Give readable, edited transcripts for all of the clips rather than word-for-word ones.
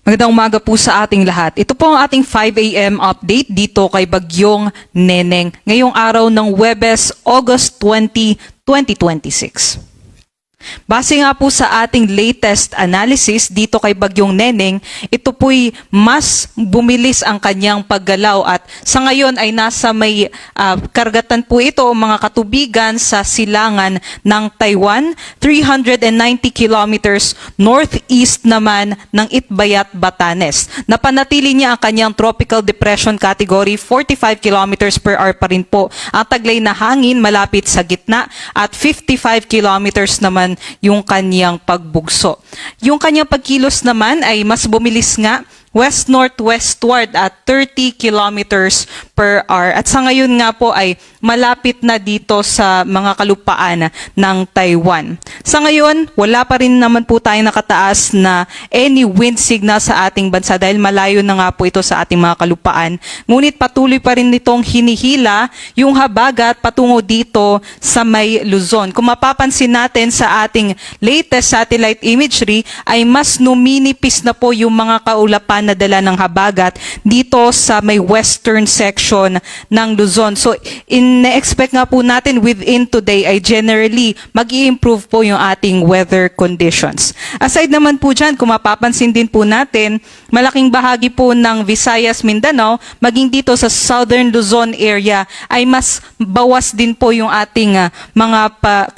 Magandang umaga po sa ating lahat. Ito po ang ating 5 a.m. update dito kay Bagyong Neneng ngayong araw ng Huwebes, August 20, 2026. Base nga po sa ating latest analysis dito kay Bagyong Neneng, ito po'y mas bumilis ang kanyang paggalaw at sa ngayon ay nasa may karagatan po ito o mga katubigan sa silangan ng Taiwan, 390 kilometers northeast naman ng Itbayat, Batanes. Napanatili niya ang kanyang tropical depression category, 45 kilometers per hour pa rin po ang taglay na hangin malapit sa gitna at 55 kilometers naman yung kanyang pagbugso. Yung kanyang pagkilos naman ay mas bumilis nga west-northwestward at 30 kilometers per hour. At sa ngayon nga po ay malapit na dito sa mga kalupaan ng Taiwan. Sa ngayon, wala pa rin naman po tayong nakataas na any wind signal sa ating bansa dahil malayo na nga po ito sa ating mga kalupaan. Ngunit patuloy pa rin nitong hinihila yung habagat patungo dito sa may Luzon. Kung mapapansin natin sa ating latest satellite imagery ay mas numinipis na po yung mga kaulapan na dala ng habagat dito sa may western section ng Luzon. So, in-expect nga po natin within today ay generally mag-i-improve po yung ating weather conditions. Aside naman po dyan, kung mapapansin din po natin, malaking bahagi po ng Visayas, Mindanao, maging dito sa southern Luzon area ay mas bawas din po yung ating mga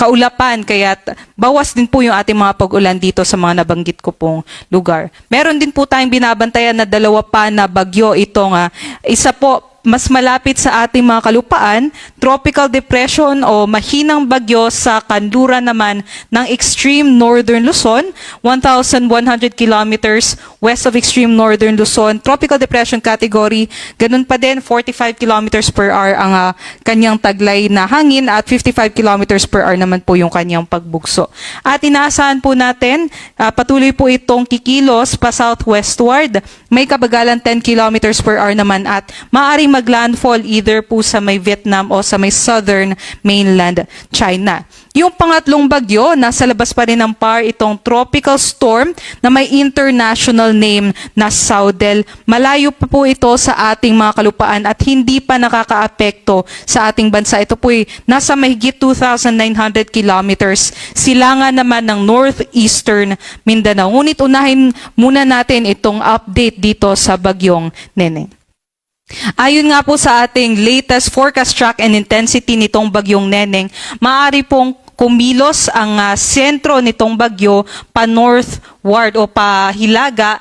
kaulapan, kaya bawas din po yung ating mga pag-ulan dito sa mga nabanggit ko pong lugar. Meron din po tayong binabantayan na dalawa pa na bagyo itong isa po mas malapit sa ating mga kalupaan, tropical depression o mahinang bagyo sa kanluran naman ng extreme northern Luzon, 1,100 kilometers west of extreme northern Luzon, tropical depression category, ganun pa din 45 kilometers per hour ang kanyang taglay na hangin at 55 kilometers per hour naman po yung kanyang pagbugso. At inaasahan po natin, patuloy po itong kikilos pa southwestward, may kabagalan 10 kilometers per hour naman at maaaring maglandfall either po sa may Vietnam o sa may southern mainland China. Yung pangatlong bagyo, nasa labas pa rin ng PAR itong tropical storm na may international name na Saudel. Malayo pa po ito sa ating mga kalupaan at hindi pa nakakaapekto sa ating bansa. Ito po'y nasa mahigit 2,900 kilometers. Silangan naman ng northeastern Mindanao. Ngunit unahin muna natin itong update dito sa Bagyong Neneng. Ayon nga po sa ating latest forecast track and intensity nitong Bagyong Neneng, maaari pong kumilos ang sentro nitong bagyo pa northward o pa hilaga